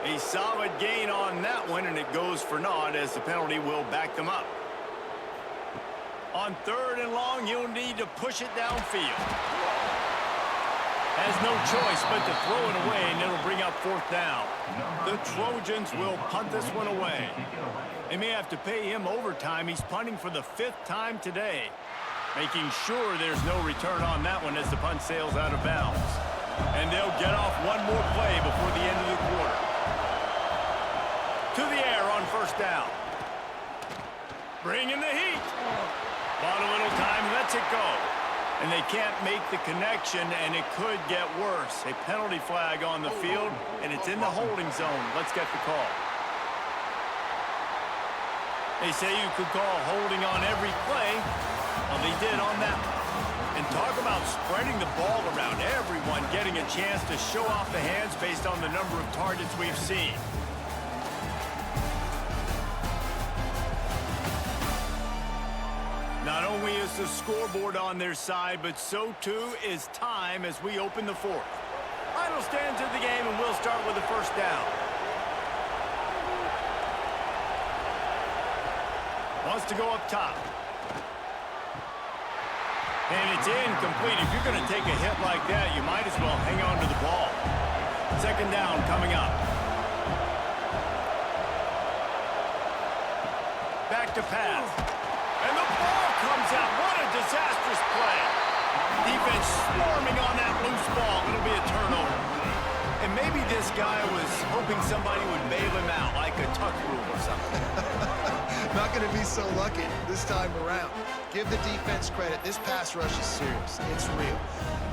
A solid gain on that one, and it goes for naught as the penalty will back them up. On 3rd and long, he'll need to push it downfield. Has no choice but to throw it away, and it'll bring up 4th down. The Trojans will punt this one away. They may have to pay him overtime. He's punting for the 5th time today, making sure there's no return on that one as the punt sails out of bounds. And they'll get off one more play before the end of the quarter. To the air on 1st down. Bringing the heat. Bought a little time, lets it go. And they can't make the connection, and it could get worse. A penalty flag on the field, and it's in the holding zone. Let's get the call. They say you could call holding on every play. Well, they did on that one. And talk about spreading the ball around. Everyone getting a chance to show off the hands based on the number of targets we've seen. Not only is the scoreboard on their side, but so too is time as we open the 4th. Final stands of the game, and we'll start with the 1st down. Wants to go up top. And it's incomplete. If you're going to take a hit like that, you might as well hang on to the ball. 2nd down coming up. Back to pass. And the ball comes out. What a disastrous play. Defense swarming on that loose ball. It'll be a turnover. And maybe this guy was hoping somebody would bail him out, like a tuck rule or something. Not going to be so lucky this time around. Give the defense credit. This pass rush is serious. It's real.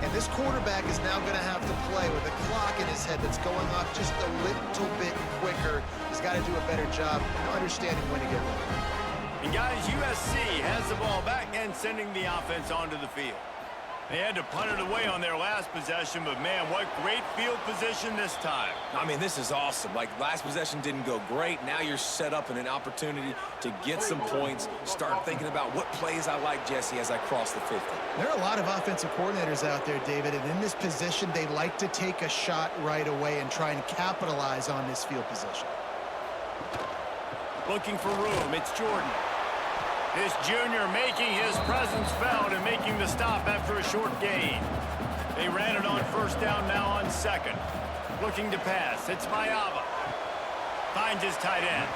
And this quarterback is now going to have to play with a clock in his head that's going off just a little bit quicker. He's got to do a better job understanding when to get ready. And guys, USC has the ball back and sending the offense onto the field. They had to punt it away on their last possession, but man, what great field position this time. I mean, this is awesome. Like, last possession didn't go great. Now you're set up in an opportunity to get some points. Start thinking about what plays I like, Jesse, as I cross the 50. There are a lot of offensive coordinators out there, David, and in this position, they like to take a shot right away and try and capitalize on this field position. Looking for room, it's Jordan. This junior making his presence felt and making the stop after a short gain. They ran it on 1st down, now on 2nd. Looking to pass, it's Mayava. Finds his tight end.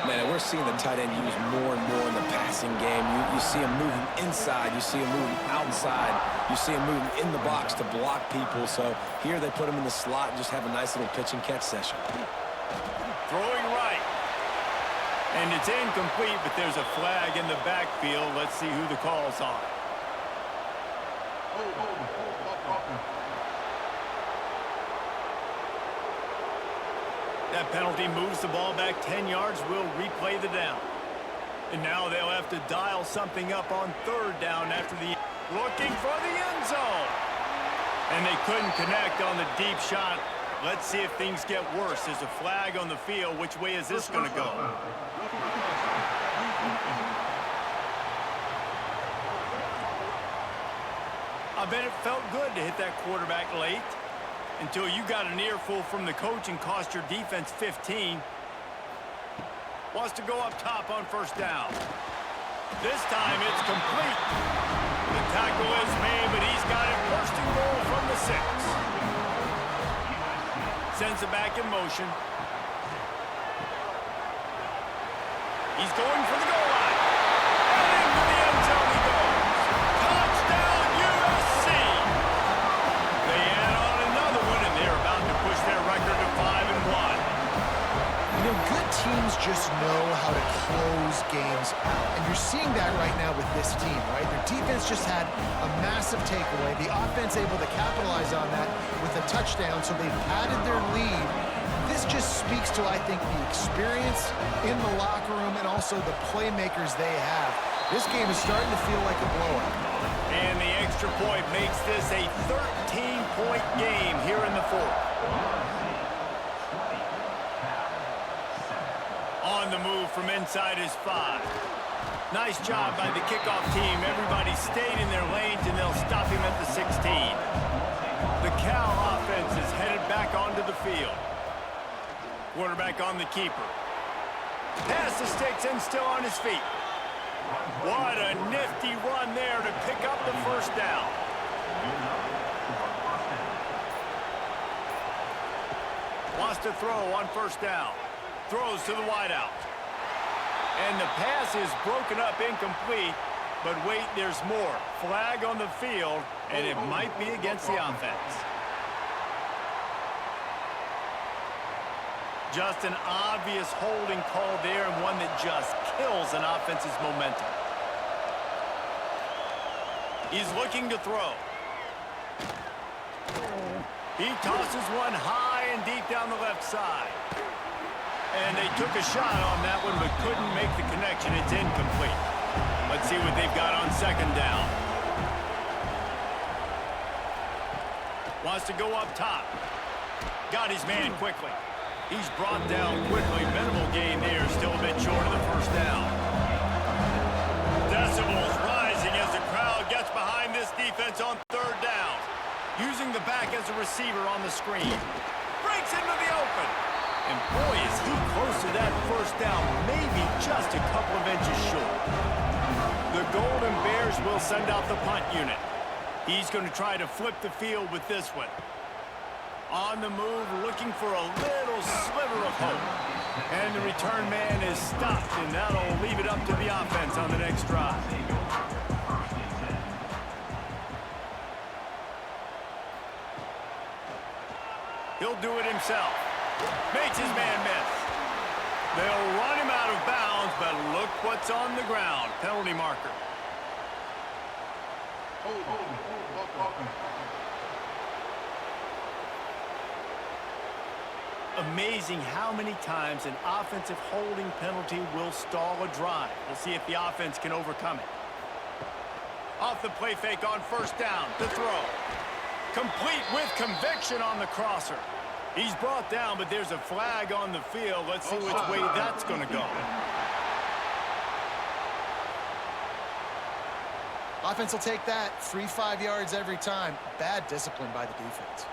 Man, we're seeing the tight end used more and more in the passing game. You see him moving inside. You see him moving outside. You see him moving in the box to block people. So here they put him in the slot and just have a nice little pitch and catch session. Throwing right. And it's incomplete, but there's a flag in the backfield. Let's see who the call's on. That penalty moves the ball back 10 yards. We'll replay the down. And now they'll have to dial something up on third down after the... Looking for the end zone. And they couldn't connect on the deep shot. Let's see if things get worse. There's a flag on the field. Which way is this going to go? I bet it felt good to hit that quarterback late until you got an earful from the coach and cost your defense 15. Wants to go up top on first down. This time it's complete. The tackle is made, but he's got it first and goal from the 6. Sends it back in motion. He's going for the goal line. And into the end zone he goes. Touchdown, USC! They add on another one, and they're about to push their record to 5-1. You know, good teams just know how to close games out. And you're seeing that right now with this team, right? Their defense just had a massive takeaway. The offense able to capitalize on that with a touchdown, so they've padded their lead. This just speaks to, I think, the experience in the locker room and also the playmakers they have. This game is starting to feel like a blowout. And the extra point makes this a 13-point game here in the fourth. On the move from inside his 5. Nice job by the kickoff team. Everybody stayed in their lanes, and they'll stop him at the 16. The Cal offense is headed back onto the field. Quarterback on the keeper. Pass the sticks and still on his feet. What a nifty run there to pick up the first down. Wants to throw on first down. Throws to the wideout. And the pass is broken up, incomplete. But wait, there's more. Flag on the field, and it might be against the offense. Just an obvious holding call there, and one that just kills an offense's momentum. He's looking to throw. He tosses one high and deep down the left side. And they took a shot on that one, but couldn't make the connection. It's incomplete. Let's see what they've got on second down. Wants to go up top. Got his man quickly. He's brought down quickly. Minimal gain there, still a bit short of the first down. Decibels rising as the crowd gets behind this defense on third down. Using the back as a receiver on the screen. Breaks into the open. And boy, is he close to that first down, maybe just a couple of inches short. The Golden Bears will send out the punt unit. He's going to try to flip the field with this one. On the move, looking for a little sliver of hope. And the return man is stopped, and that'll leave it up to the offense on the next drive. He'll do it himself. Makes his man miss. They'll run him out of bounds, but look what's on the ground. Penalty marker. Amazing how many times an offensive holding penalty will stall a drive. We'll see if the offense can overcome it. Off the play fake on first down. The throw. Complete with conviction on the crosser. He's brought down, but there's a flag on the field. Let's see which way that's going to go. Offense will take that. 3-5 yards every time. Bad discipline by the defense.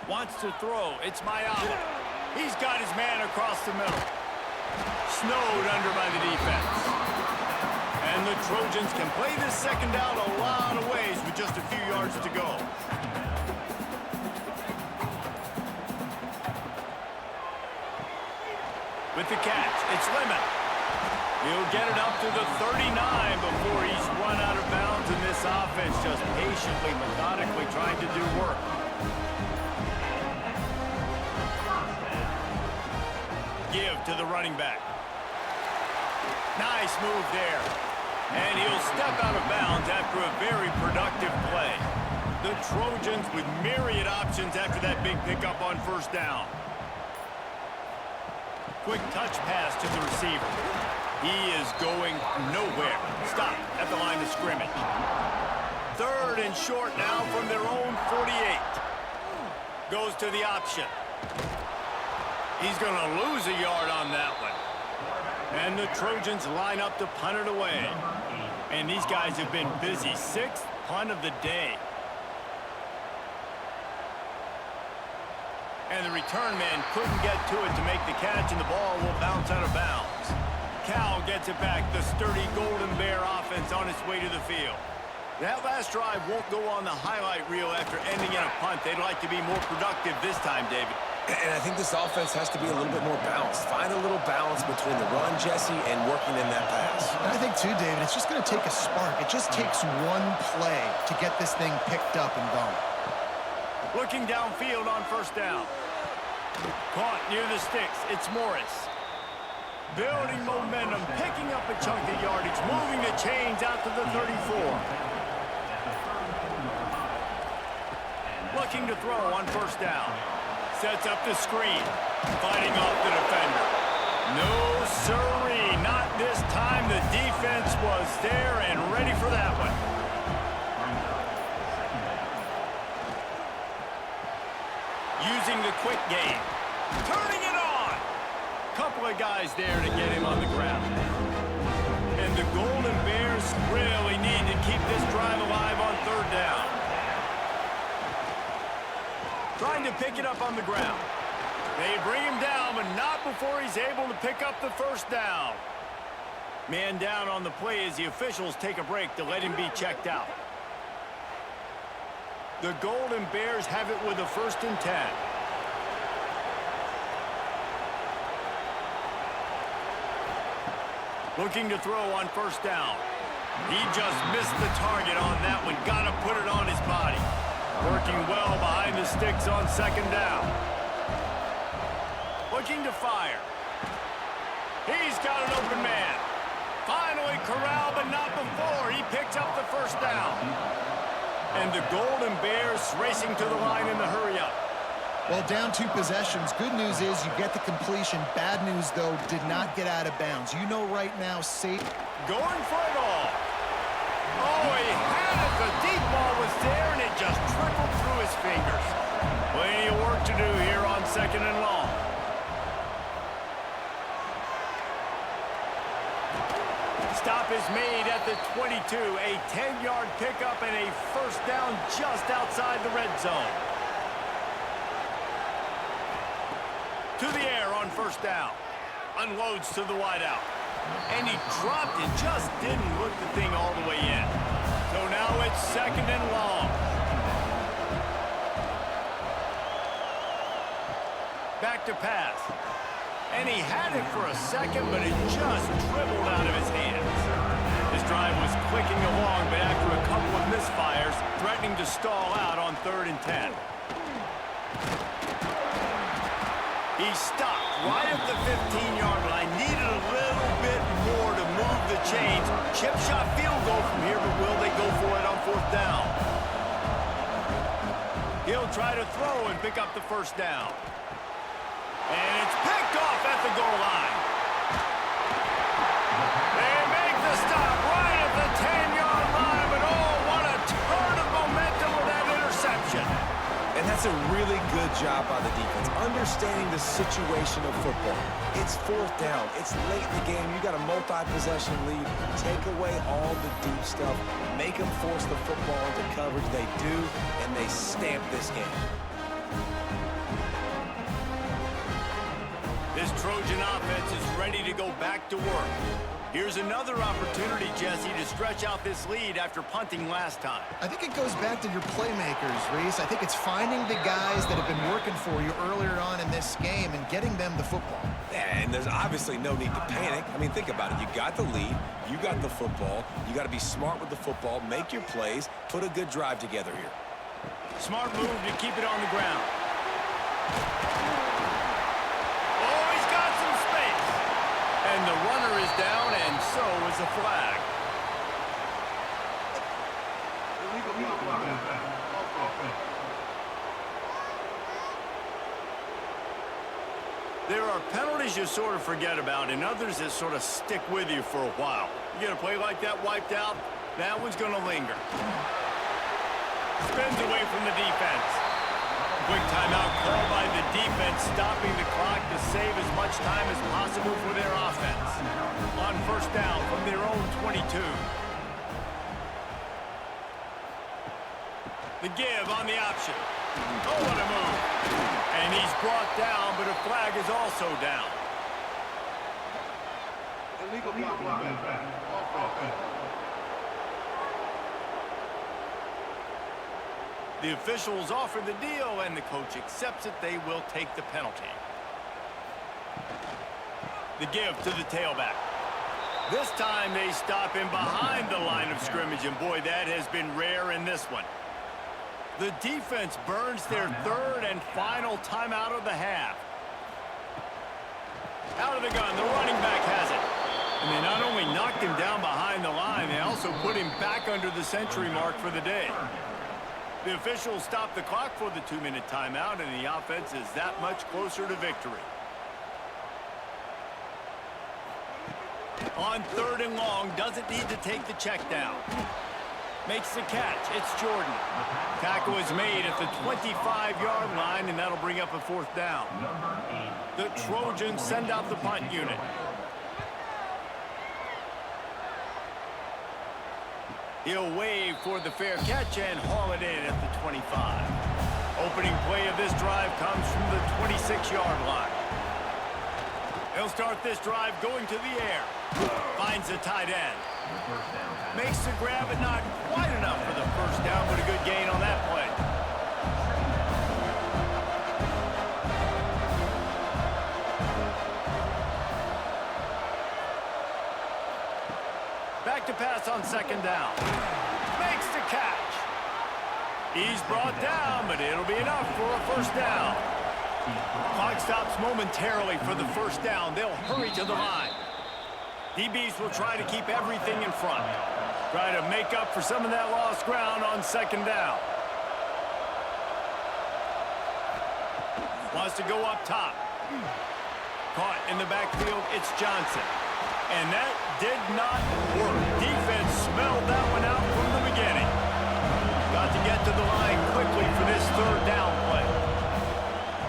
Wants to throw. It's Mayama. He's got his man across the middle. Snowed under by the defense. And the Trojans can play this second down a lot of ways with just a few yards to go. With the catch, it's Lemon. He'll get it up to the 39 before he's run out of bounds, and this offense just patiently, methodically trying to do work. give to the running back. Nice move there. And he'll step out of bounds after a very productive play. The Trojans with myriad options after that big pickup on first down. Quick touch pass to the receiver. He is going nowhere. Stop at the line of scrimmage. 3rd and short now from their own 48. Goes to the option. He's going to lose a yard on that one. And the Trojans line up to punt it away. And these guys have been busy. 6th punt of the day. And the return man couldn't get to it to make the catch, and the ball will bounce out of bounds. Cal gets it back. The sturdy Golden Bear offense on its way to the field. That last drive won't go on the highlight reel after ending in a punt. They'd like to be more productive this time, David. And I think this offense has to be a little bit more balanced. Find a little balance between the run, Jesse, and working in that pass. And I think, too, David, it's just going to take a spark. It just takes one play to get this thing picked up and going. Looking downfield on first down. Caught near the sticks. It's Morris. Building momentum, picking up a chunk of yardage, moving the chains out to the 34. Looking to throw on first down. Sets up the screen. Fighting off the defender. No siree, not this time. The defense was there and ready for that one. Using the quick game. Turning it on. Couple of guys there to get him on the ground. And the Golden Bears really need to keep this drive alive on 3rd down. Trying to pick it up on the ground. They bring him down, but not before he's able to pick up the first down. Man down on the play as the officials take a break to let him be checked out. The Golden Bears have it with a 1st and 10. Looking to throw on first down. He just missed the target on that one. Got to put it on his body. Working well behind the sticks on 2nd down. Looking to fire. He's got an open man. Finally corralled, but not before. He picks up the first down. And the Golden Bears racing to the line in the hurry-up. Well, down 2 possessions. Good news is you get the completion. Bad news, though, did not get out of bounds. You know right now, safe. Going for it all. Oh, he had it. The deep ball was there, and it just trickled through his fingers. Plenty of work to do here on 2nd and long. Stop is made at the 22. A 10-yard pickup and a first down just outside the red zone. To the air on first down. Unloads to the wideout. And he dropped it. Just didn't look the thing all the way in. So now it's 2nd and long. Back to pass. And he had it for a second, but it just dribbled out of his hands. His drive was clicking along, but after a couple of misfires, threatening to stall out on 3rd and 10. He stopped right at the 15-yard line. Needed a little bit more to move the chains. Chip shot field goal from here, but will they go for it on 4th down? He'll try to throw and pick up the first down. And it's picked off at the goal line. They make the stop right at the 10-yard line, but oh, what a turn of momentum with that interception. And that's a really good job by the defense, understanding the situation of football. It's 4th down. It's late in the game. You got a multi-possession lead. Take away all the deep stuff. Make them force the football into coverage. They do, and they stamp this game. This Trojan offense is ready to go back to work. Here's another opportunity, Jesse, to stretch out this lead after punting last time. I think it goes back to your playmakers, Reese. I think it's finding the guys that have been working for you earlier on in this game and getting them the football. Yeah, and there's obviously no need to panic. I mean, think about it. You got the lead. You got the football. You got to be smart with the football. Make your plays. Put a good drive together here. Smart move to keep it on the ground. Oh, he's got some And the runner is down, and so is the flag. There are penalties you sort of forget about and others that sort of stick with you for a while. You get a play like that wiped out, that one's going to linger. Spins away from the defense. Quick timeout called by the defense, stopping the clock to save as much time as possible for their offense. On first down from their own 22. The give on the option. Oh, what a move. And he's brought down, but a flag is also down. Illegal block. The officials offer the deal, and the coach accepts it. They will take the penalty. The give to the tailback. This time they stop him behind the line of scrimmage, and boy, that has been rare in this one. The defense burns their third and final timeout of the half. Out of the gun, the running back has it. And they not only knocked him down behind the line, they also put him back under the century mark for the day. The officials stop the clock for the 2-minute timeout, and the offense is that much closer to victory. On third and long, doesn't need to take the check down. Makes the catch. It's Jordan. Tackle is made at the 25-yard line, and that'll bring up a fourth down. The Trojans send out the punt unit. He'll wave for the fair catch and haul it in at the 25. Opening play of this drive comes from the 26-yard line. He'll start this drive going to the air. Finds the tight end. Makes the grab, but not quite enough for the first down, but a good gain on that play. Back to pass on second down. Makes the catch. He's brought down, but it'll be enough for a first down. Clock stops momentarily for the first down. They'll hurry to the line. DBs will try to keep everything in front. Try to make up for some of that lost ground on second down. Wants to go up top. Caught in the backfield, it's Johnson. And that did not work. Defense smelled that one out from the beginning. Got to get to the line quickly for this third down play.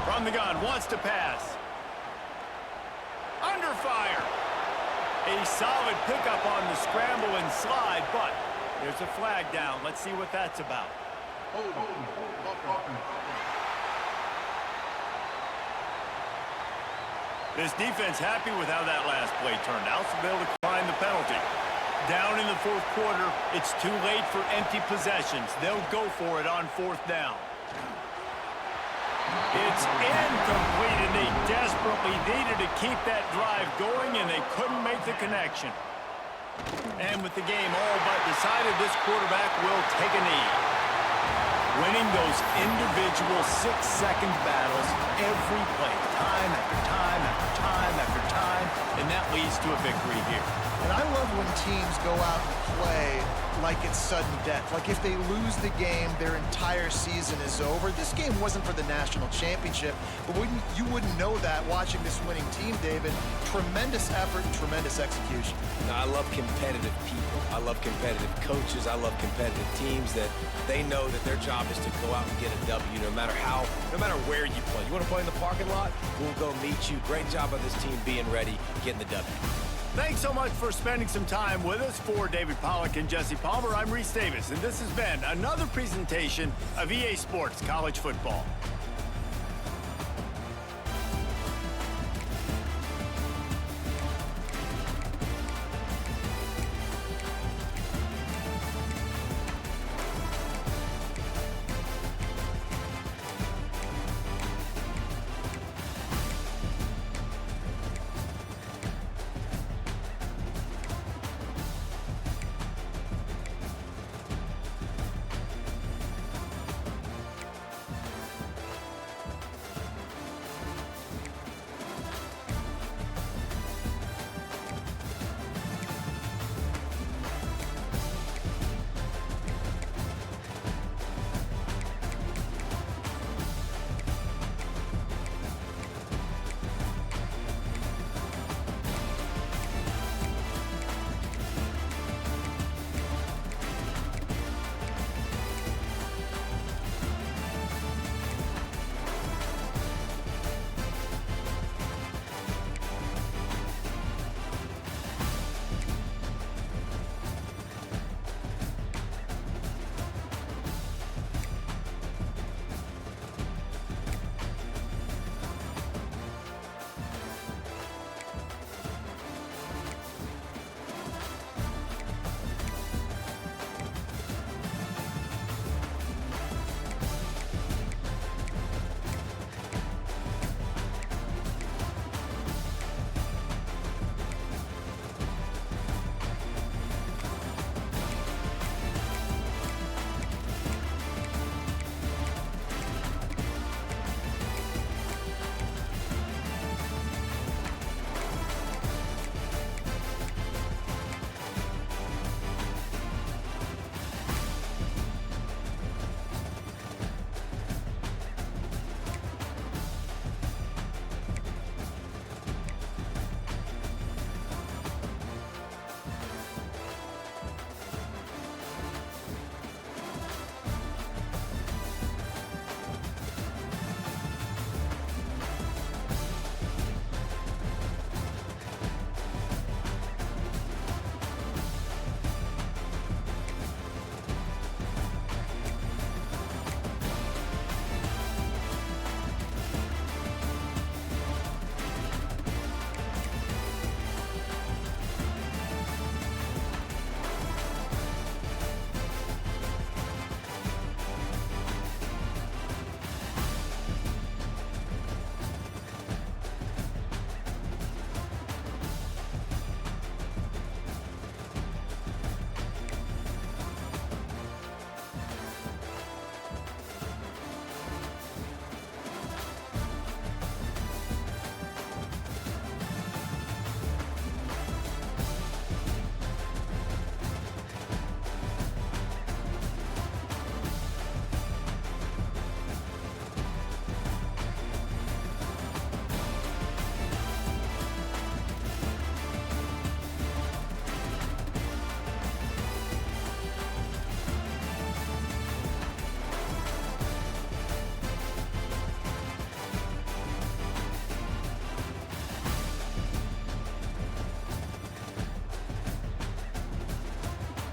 From the gun, wants to pass. Under fire. A solid pickup on the scramble and slide, but there's a flag down. Let's see what that's about. This defense happy with how that last play turned out, so they'll decline the penalty. Down in the fourth quarter, it's too late for empty possessions. They'll go for it on fourth down. It's incomplete, and they desperately needed to keep that drive going, and they couldn't make the connection. And with the game all but decided, this quarterback will take a knee. Winning those individual 6-second battles every play, time after time after time after time, and that leads to a victory here. And I love when teams go out and play like it's sudden death. Like if they lose the game, their entire season is over. This game wasn't for the national championship, but you wouldn't know that watching this winning team, David. Tremendous effort and tremendous execution. Now, I love competitive people. I love competitive coaches. I love competitive teams that they know that their job is to go out and get a W no matter where you play. You want to play in the parking lot? We'll go meet you. Great job by this team being ready, getting the W. Thanks so much for spending some time with us. For David Pollack and Jesse Palmer, I'm Reese Davis, and this has been another presentation of EA Sports College Football.